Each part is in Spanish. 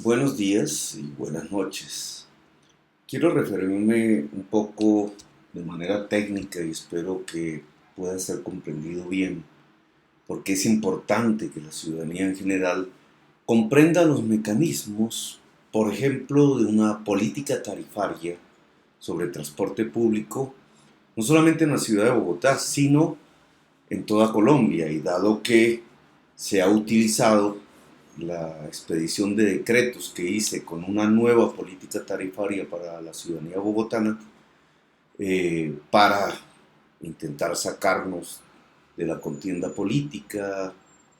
Buenos días y buenas noches. Quiero referirme un poco de manera técnica y espero que pueda ser comprendido bien, porque es importante que la ciudadanía en general comprenda los mecanismos, por ejemplo, de una política tarifaria sobre transporte público, no solamente en la ciudad de Bogotá, sino en toda Colombia, y dado que se ha utilizado la expedición de decretos que hice con una nueva política tarifaria para la ciudadanía bogotana, para intentar sacarnos de la contienda política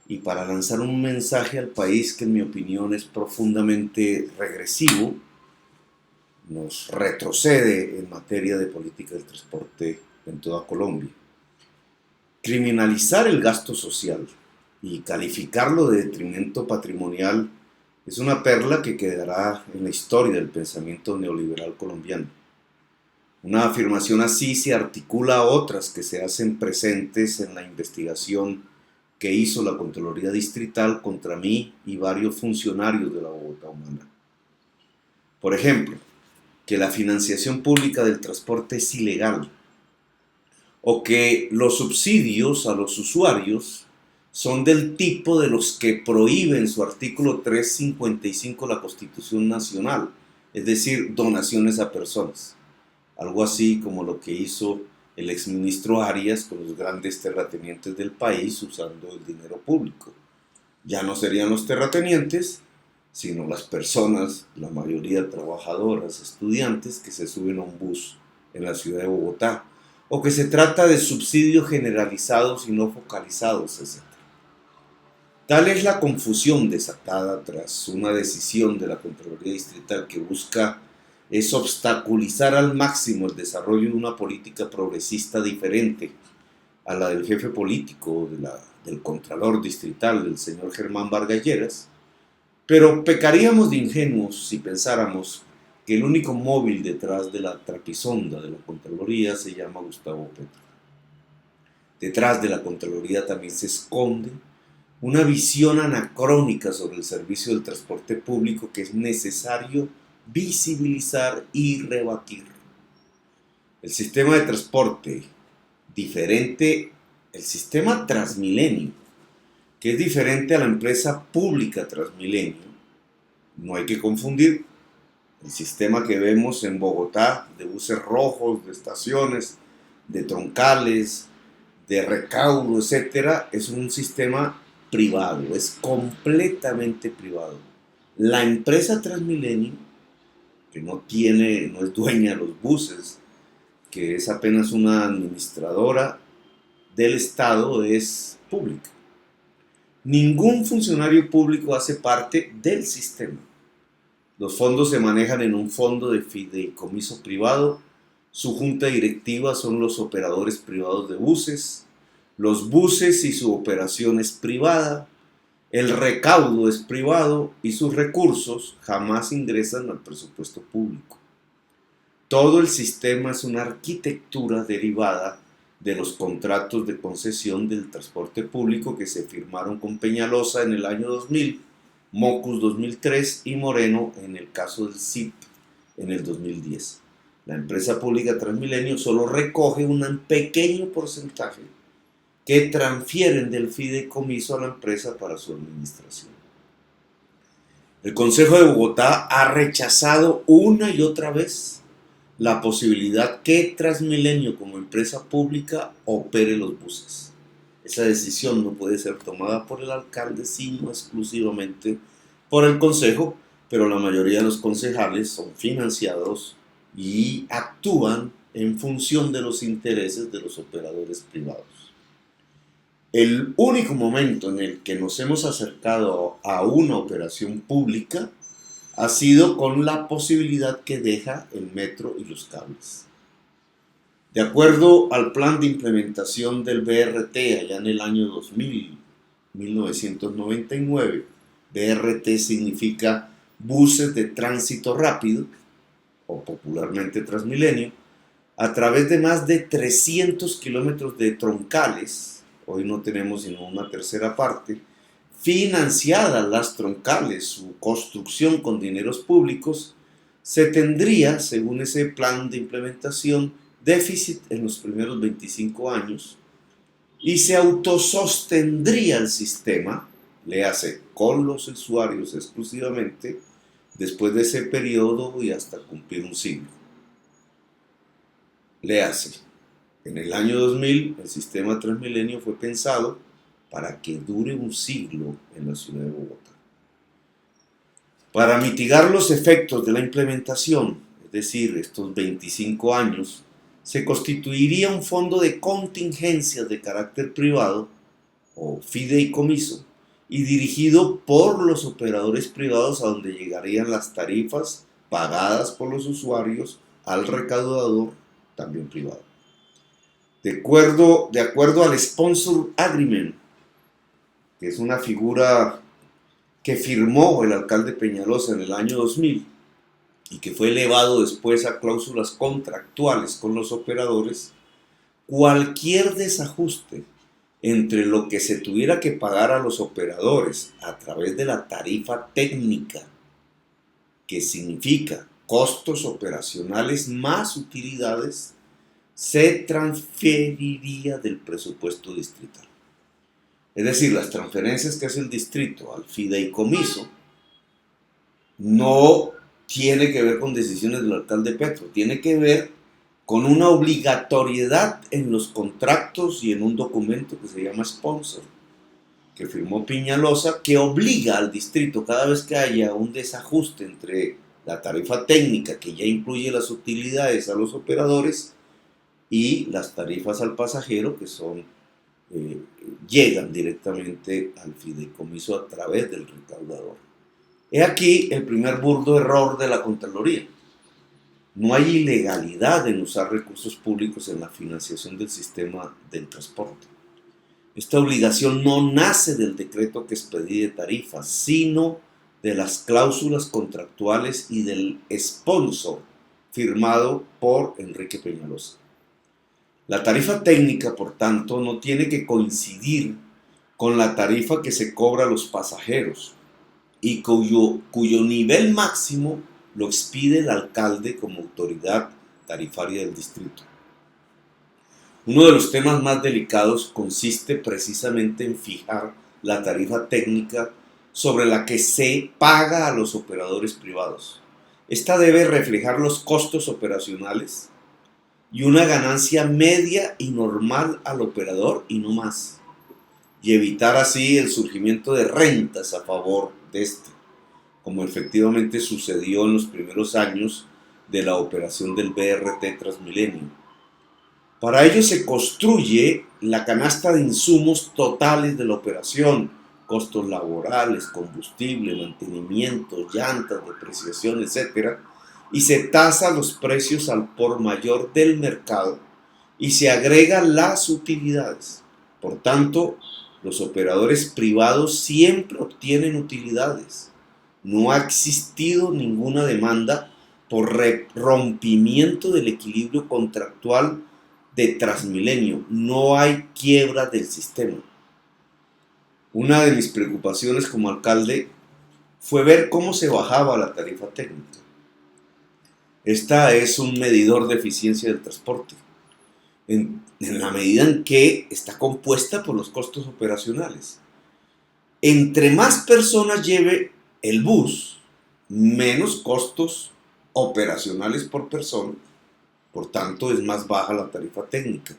y para lanzar un mensaje al país que en mi opinión es profundamente regresivo, nos retrocede en materia de política del transporte en toda Colombia. Criminalizar el gasto social y calificarlo de detrimento patrimonial es una perla que quedará en la historia del pensamiento neoliberal colombiano. Una afirmación así se articula a otras que se hacen presentes en la investigación que hizo la Contraloría Distrital contra mí y varios funcionarios de la Bogotá Humana. Por ejemplo, que la financiación pública del transporte es ilegal, o que los subsidios a los usuarios son del tipo de los que prohíbe en su artículo 355 la Constitución Nacional, es decir, donaciones a personas. Algo así como lo que hizo el exministro Arias con los grandes terratenientes del país usando el dinero público. Ya no serían los terratenientes, sino las personas, la mayoría trabajadoras, estudiantes, que se suben a un bus en la ciudad de Bogotá, o que se trata de subsidios generalizados y no focalizados, etc. Tal es la confusión desatada tras una decisión de la Contraloría Distrital que busca es obstaculizar al máximo el desarrollo de una política progresista diferente a la del jefe político del Contralor Distrital, del señor Germán Vargas Lleras, pero pecaríamos de ingenuos si pensáramos que el único móvil detrás de la trapisonda de la Contraloría se llama Gustavo Petro. Detrás de la Contraloría también se esconde una visión anacrónica sobre el servicio del transporte público que es necesario visibilizar y rebatir. El sistema de transporte diferente, el sistema Transmilenio, que es diferente a la empresa pública Transmilenio, no hay que confundir el sistema que vemos en Bogotá de buses rojos, de estaciones, de troncales, de recaudo, etcétera, es un sistema privado, es completamente privado. La empresa Transmilenio, que no es dueña de los buses, que es apenas una administradora del Estado, es pública. Ningún funcionario público hace parte del sistema. Los fondos se manejan en un fondo de fideicomiso privado. Su junta directiva son los operadores privados de buses. Los buses y su operación es privada. El recaudo es privado y sus recursos jamás ingresan al presupuesto público. Todo el sistema es una arquitectura derivada de los contratos de concesión del transporte público que se firmaron con Peñalosa en el año 2000, Mocus 2003 y Moreno en el caso del CIP en el 2010. La empresa pública Transmilenio solo recoge un pequeño porcentaje que transfieren del fideicomiso a la empresa para su administración. El Consejo de Bogotá ha rechazado una y otra vez la posibilidad que Transmilenio como empresa pública opere los buses. Esa decisión no puede ser tomada por el alcalde, sino exclusivamente por el consejo, pero la mayoría de los concejales son financiados y actúan en función de los intereses de los operadores privados. El único momento en el que nos hemos acercado a una operación pública ha sido con la posibilidad que deja el metro y los cables. De acuerdo al plan de implementación del BRT allá en el año 2000, 1999, BRT significa buses de tránsito rápido, o popularmente Transmilenio, a través de más de 300 kilómetros de troncales, hoy no tenemos sino una tercera parte, financiadas las troncales, su construcción con dineros públicos, se tendría, según ese plan de implementación, déficit en los primeros 25 años y se autosostendría el sistema, léase, con los usuarios exclusivamente, después de ese periodo y hasta cumplir un siglo. Léase, en el año 2000 el sistema Transmilenio fue pensado para que dure un siglo en la ciudad de Bogotá. Para mitigar los efectos de la implementación, es decir, estos 25 años, se constituiría un fondo de contingencias de carácter privado o fideicomiso y dirigido por los operadores privados a donde llegarían las tarifas pagadas por los usuarios al recaudador, también privado. De acuerdo al Sponsor Agreement, que es una figura que firmó el alcalde Peñalosa en el año 2000 y que fue elevado después a cláusulas contractuales con los operadores, cualquier desajuste entre lo que se tuviera que pagar a los operadores a través de la tarifa técnica, que significa costos operacionales más utilidades, se transferiría del presupuesto distrital. Es decir, las transferencias que hace el distrito al fideicomiso no tiene que ver con decisiones del alcalde Petro, tiene que ver con una obligatoriedad en los contratos y en un documento que se llama Sponsor, que firmó Peñalosa, que obliga al distrito cada vez que haya un desajuste entre la tarifa técnica, que ya incluye las utilidades a los operadores, y las tarifas al pasajero, que son llegan directamente al fideicomiso a través del recaudador. He aquí el primer burdo error de la Contraloría. No hay ilegalidad en usar recursos públicos en la financiación del sistema del transporte. Esta obligación no nace del decreto que expedí de tarifas, sino de las cláusulas contractuales y del sponsor firmado por Enrique Peñalosa. La tarifa técnica, por tanto, no tiene que coincidir con la tarifa que se cobra a los pasajeros y cuyo nivel máximo lo expide el alcalde como autoridad tarifaria del distrito. Uno de los temas más delicados consiste precisamente en fijar la tarifa técnica sobre la que se paga a los operadores privados. Esta debe reflejar los costos operacionales y una ganancia media y normal al operador y no más, y evitar así el surgimiento de rentas a favor de este, como efectivamente sucedió en los primeros años de la operación del BRT Transmilenio. Para ello se construye la canasta de insumos totales de la operación, costos laborales, combustible, mantenimiento, llantas, depreciación, etc., y se tasa los precios al por mayor del mercado y se agregan las utilidades. Por tanto, los operadores privados siempre obtienen utilidades. No ha existido ninguna demanda por rompimiento del equilibrio contractual de Transmilenio. No hay quiebra del sistema. Una de mis preocupaciones como alcalde fue ver cómo se bajaba la tarifa técnica. Esta es un medidor de eficiencia del transporte, en la medida en que está compuesta por los costos operacionales. Entre más personas lleve el bus, menos costos operacionales por persona, por tanto es más baja la tarifa técnica.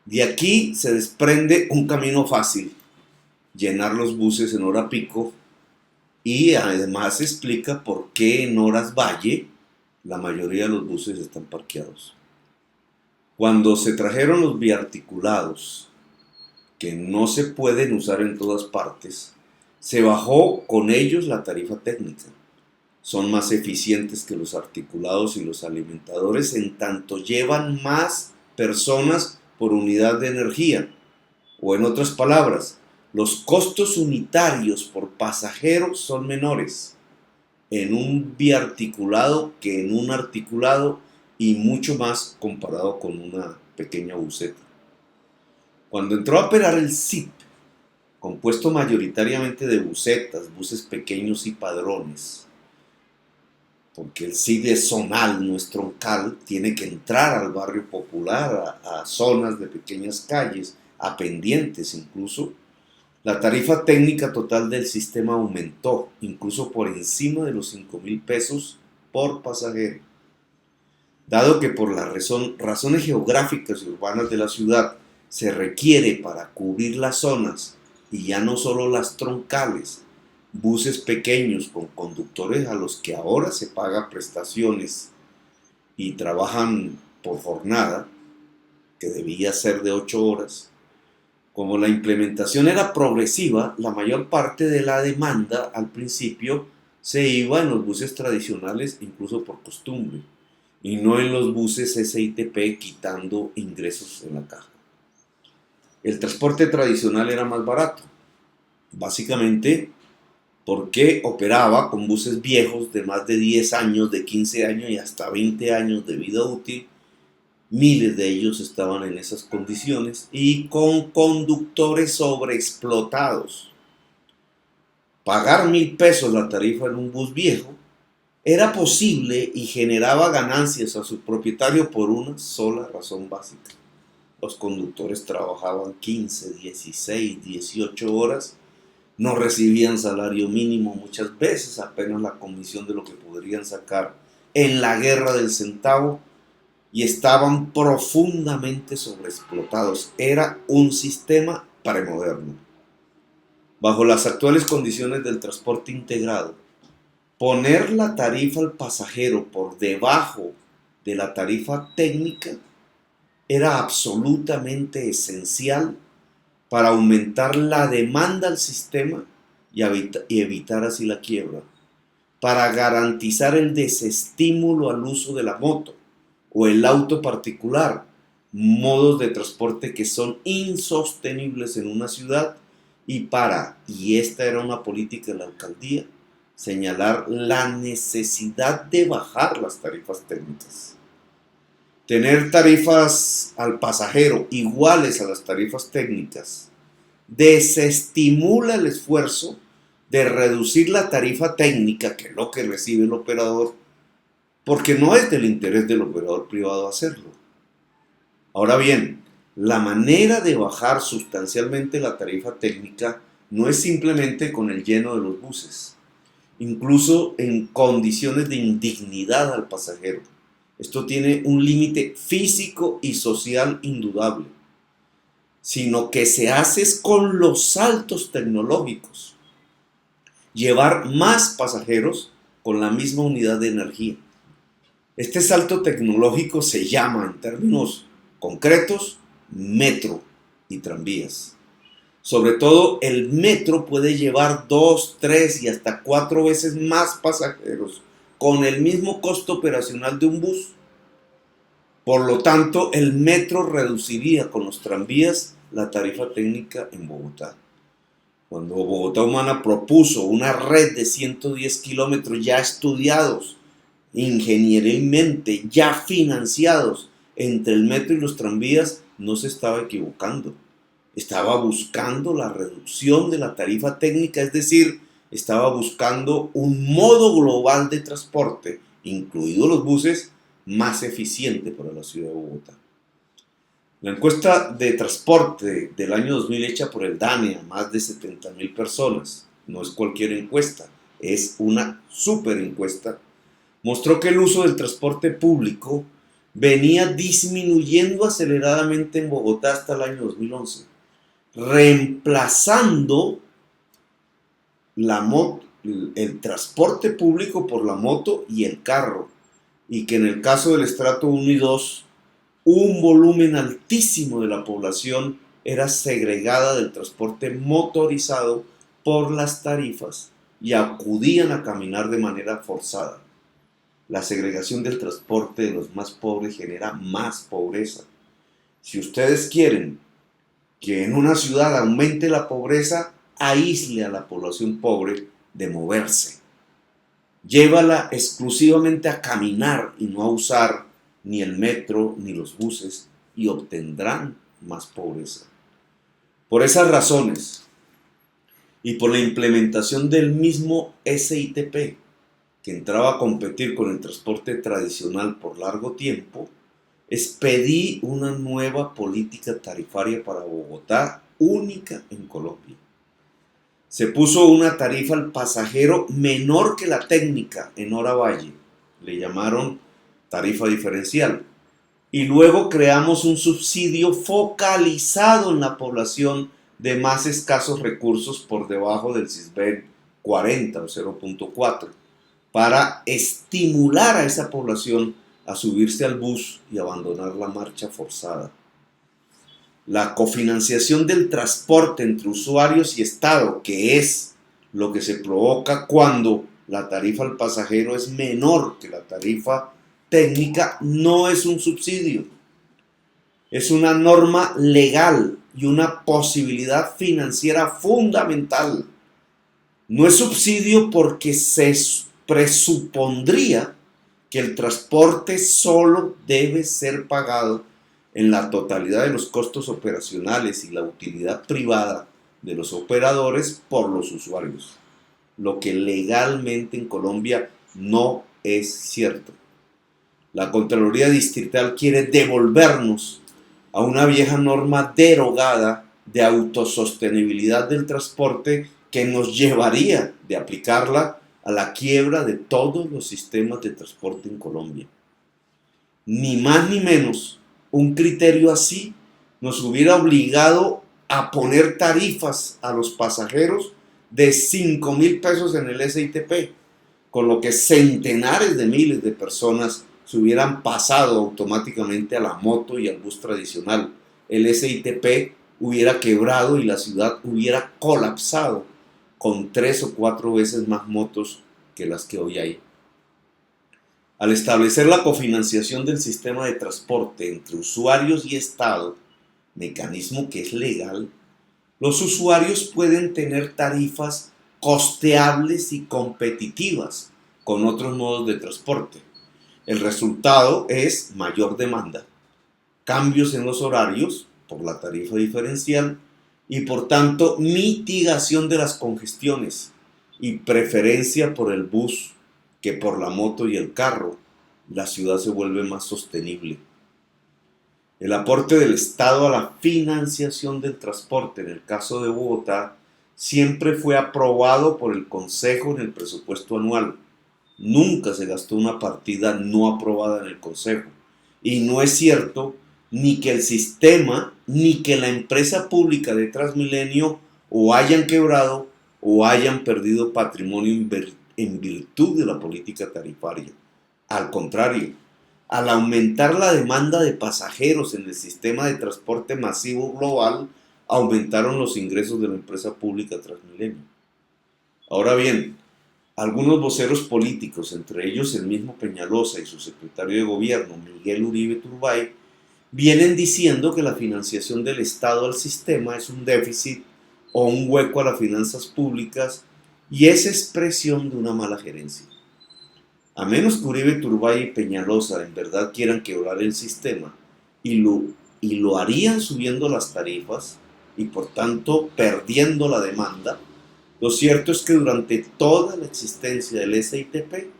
De aquí se desprende un camino fácil: llenar los buses en hora pico, y además se explica por qué en horas valle la mayoría de los buses están parqueados. Cuando se trajeron los biarticulados, que no se pueden usar en todas partes, se bajó con ellos la tarifa técnica. Son más eficientes que los articulados y los alimentadores en tanto llevan más personas por unidad de energía. O en otras palabras, los costos unitarios por pasajero son menores en un biarticulado que en un articulado, y mucho más comparado con una pequeña buseta. Cuando entró a operar el CIP, compuesto mayoritariamente de busetas, buses pequeños y padrones, porque el CIDE zonal no es troncal, tiene que entrar al barrio popular, a zonas de pequeñas calles, a pendientes incluso. La tarifa técnica total del sistema aumentó, incluso por encima de los 5.000 pesos por pasajero. Dado que por las razones geográficas y urbanas de la ciudad se requiere para cubrir las zonas, y ya no solo las troncales, buses pequeños con conductores a los que ahora se paga prestaciones y trabajan por jornada, que debía ser de 8 horas, como la implementación era progresiva, la mayor parte de la demanda al principio se iba en los buses tradicionales, incluso por costumbre, y no en los buses SITP, quitando ingresos en la caja. El transporte tradicional era más barato, básicamente porque operaba con buses viejos de más de 10 años, de 15 años y hasta 20 años de vida útil. Miles de ellos estaban en esas condiciones y con conductores sobreexplotados. Pagar 1.000 pesos la tarifa en un bus viejo era posible y generaba ganancias a su propietario por una sola razón básica. Los conductores trabajaban 15, 16, 18 horas, no recibían salario mínimo muchas veces, apenas la comisión de lo que podrían sacar en la guerra del centavo, y estaban profundamente sobreexplotados. Era un sistema premoderno. Bajo las actuales condiciones del transporte integrado, poner la tarifa al pasajero por debajo de la tarifa técnica era absolutamente esencial para aumentar la demanda al sistema y evitar así la quiebra, para garantizar el desestímulo al uso de la moto o el auto particular, modos de transporte que son insostenibles en una ciudad, y esta era una política de la alcaldía, señalar la necesidad de bajar las tarifas técnicas. Tener tarifas al pasajero iguales a las tarifas técnicas desestimula el esfuerzo de reducir la tarifa técnica, que es lo que recibe el operador, porque no es del interés del operador privado hacerlo. Ahora bien, la manera de bajar sustancialmente la tarifa técnica no es simplemente con el lleno de los buses, incluso en condiciones de indignidad al pasajero. Esto tiene un límite físico y social indudable, sino que se hace con los saltos tecnológicos. Llevar más pasajeros con la misma unidad de energía. Este salto tecnológico se llama, en términos concretos, metro y tranvías. Sobre todo, el metro puede llevar 2, 3 y hasta 4 veces más pasajeros con el mismo costo operacional de un bus. Por lo tanto, el metro reduciría con los tranvías la tarifa técnica en Bogotá. Cuando Bogotá Humana propuso una red de 110 kilómetros ya estudiados, ingenierilmente ya financiados entre el metro y los tranvías, no se estaba equivocando. Estaba buscando la reducción de la tarifa técnica, es decir, estaba buscando un modo global de transporte, incluidos los buses, más eficiente para la ciudad de Bogotá. La encuesta de transporte del año 2000 hecha por el DANE a más de 70.000 personas, no es cualquier encuesta, es una super encuesta, mostró que el uso del transporte público venía disminuyendo aceleradamente en Bogotá hasta el año 2011, reemplazando el transporte público por la moto y el carro, y que en el caso del estrato 1 y 2, un volumen altísimo de la población era segregada del transporte motorizado por las tarifas y acudían a caminar de manera forzada. La segregación del transporte de los más pobres genera más pobreza. Si ustedes quieren que en una ciudad aumente la pobreza, aísle a la población pobre de moverse. Llévala exclusivamente a caminar y no a usar ni el metro ni los buses, y obtendrán más pobreza. Por esas razones, y por la implementación del mismo SITP, que entraba a competir con el transporte tradicional por largo tiempo, expedí una nueva política tarifaria para Bogotá, única en Colombia. Se puso una tarifa al pasajero menor que la técnica en hora valle, le llamaron tarifa diferencial, y luego creamos un subsidio focalizado en la población de más escasos recursos por debajo del CISBEN 40 o 0.4, para estimular a esa población a subirse al bus y abandonar la marcha forzada. La cofinanciación del transporte entre usuarios y Estado, que es lo que se provoca cuando la tarifa al pasajero es menor que la tarifa técnica, no es un subsidio. Es una norma legal y una posibilidad financiera fundamental. No es subsidio porque se presupondría que el transporte solo debe ser pagado en la totalidad de los costos operacionales y la utilidad privada de los operadores por los usuarios, lo que legalmente en Colombia no es cierto. La Contraloría Distrital quiere devolvernos a una vieja norma derogada de autosostenibilidad del transporte que nos llevaría de aplicarla a la quiebra de todos los sistemas de transporte en Colombia. Ni más ni menos, un criterio así nos hubiera obligado a poner tarifas a los pasajeros de 5,000 pesos en el SITP, con lo que centenares de miles de personas se hubieran pasado automáticamente a la moto y al bus tradicional. El SITP hubiera quebrado y la ciudad hubiera colapsado con 3 o 4 veces más motos que las que hoy hay. Al establecer la cofinanciación del sistema de transporte entre usuarios y Estado, mecanismo que es legal, los usuarios pueden tener tarifas costeables y competitivas con otros modos de transporte. El resultado es mayor demanda, cambios en los horarios por la tarifa diferencial y por tanto mitigación de las congestiones y preferencia por el bus que por la moto y el carro. La ciudad se vuelve más sostenible. El aporte del Estado a la financiación del transporte en el caso de Bogotá siempre fue aprobado por el Consejo en el presupuesto anual. Nunca se gastó una partida no aprobada en el Consejo. Y no es cierto ni que el sistema ni que la empresa pública de Transmilenio o hayan quebrado o hayan perdido patrimonio en virtud de la política tarifaria. Al contrario, al aumentar la demanda de pasajeros en el sistema de transporte masivo global, aumentaron los ingresos de la empresa pública Transmilenio. Ahora bien, algunos voceros políticos, entre ellos el mismo Peñalosa y su secretario de gobierno, Miguel Uribe Turbay, vienen diciendo que la financiación del Estado al sistema es un déficit o un hueco a las finanzas públicas y es expresión de una mala gerencia. A menos que Uribe Turbay y Peñalosa en verdad quieran quebrar el sistema y lo harían subiendo las tarifas y por tanto perdiendo la demanda, lo cierto es que durante toda la existencia del SITP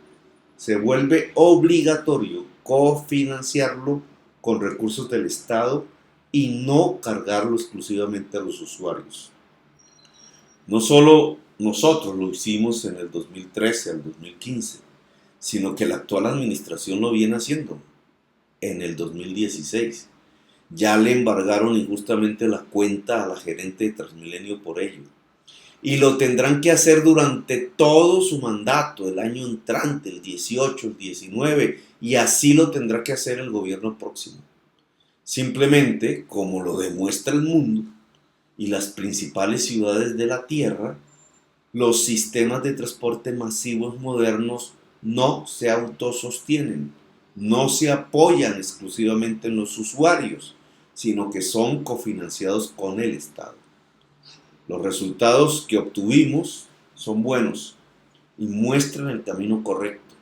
se vuelve obligatorio cofinanciarlo con recursos del Estado y no cargarlo exclusivamente a los usuarios. No solo nosotros lo hicimos en el 2013 al 2015, sino que la actual administración lo viene haciendo en el 2016. Ya le embargaron injustamente la cuenta a la gerente de Transmilenio por ello. Y lo tendrán que hacer durante todo su mandato, el año entrante, el 18, el 19, y así lo tendrá que hacer el gobierno próximo. Simplemente, como lo demuestra el mundo y las principales ciudades de la Tierra, los sistemas de transporte masivos modernos no se autosostienen, no se apoyan exclusivamente en los usuarios, sino que son cofinanciados con el Estado. Los resultados que obtuvimos son buenos y muestran el camino correcto.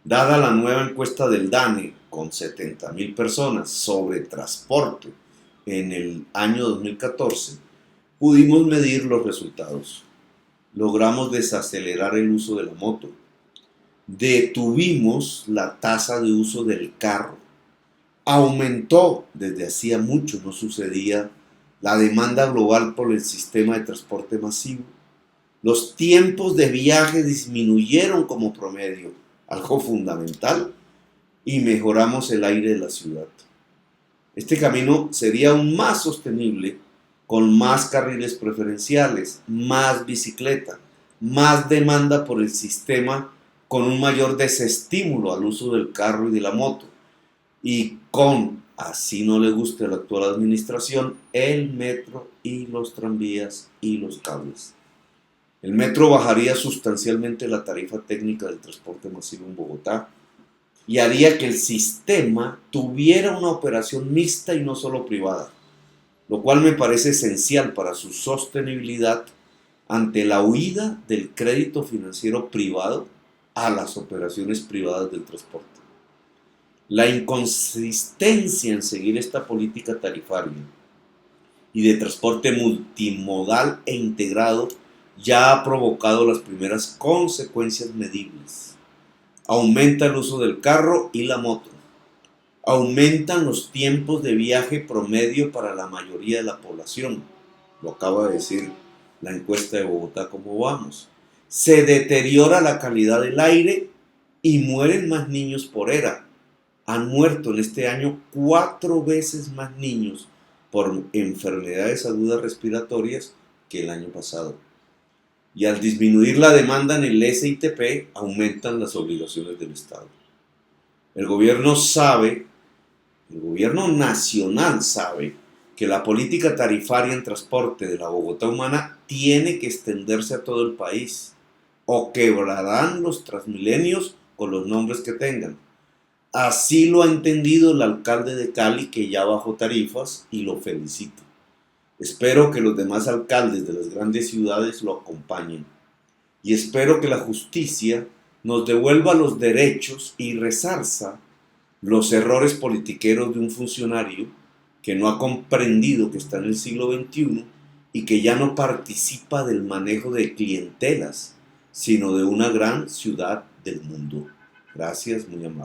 Dada la nueva encuesta del DANE con 70,000 personas sobre transporte en el año 2014, pudimos medir los resultados. logramos desacelerar el uso de la moto. Detuvimos la tasa de uso del carro. Aumentó, desde hacía mucho no sucedía, la demanda global por el sistema de transporte masivo. Los tiempos de viaje disminuyeron como promedio, algo fundamental, y mejoramos el aire de la ciudad. Este camino sería aún más sostenible con más carriles preferenciales, más bicicleta, más demanda por el sistema, con un mayor desestímulo al uso del carro y de la moto, y con, así no le guste a la actual administración, el metro y los tranvías y los cables. El metro bajaría sustancialmente la tarifa técnica del transporte masivo en Bogotá y haría que el sistema tuviera una operación mixta y no solo privada, lo cual me parece esencial para su sostenibilidad ante la huida del crédito financiero privado a las operaciones privadas del transporte. La inconsistencia en seguir esta política tarifaria y de transporte multimodal e integrado ya ha provocado las primeras consecuencias medibles. Aumenta el uso del carro y la moto. Aumentan los tiempos de viaje promedio para la mayoría de la población. Lo acaba de decir la encuesta de Bogotá, ¿cómo vamos? Se deteriora la calidad del aire y mueren más niños por ERA. Han muerto en este año 4 veces más niños por enfermedades agudas respiratorias que el año pasado. Y al disminuir la demanda en el SITP, aumentan las obligaciones del Estado. El gobierno nacional sabe que la política tarifaria en transporte de la Bogotá humana tiene que extenderse a todo el país, o quebrarán los Transmilenios con los nombres que tengan. Así lo ha entendido el alcalde de Cali, que ya bajó tarifas, y lo felicito. Espero que los demás alcaldes de las grandes ciudades lo acompañen. Y espero que la justicia nos devuelva los derechos y resarza los errores politiqueros de un funcionario que no ha comprendido que está en el siglo XXI y que ya no participa del manejo de clientelas, sino de una gran ciudad del mundo. Gracias, muy amable.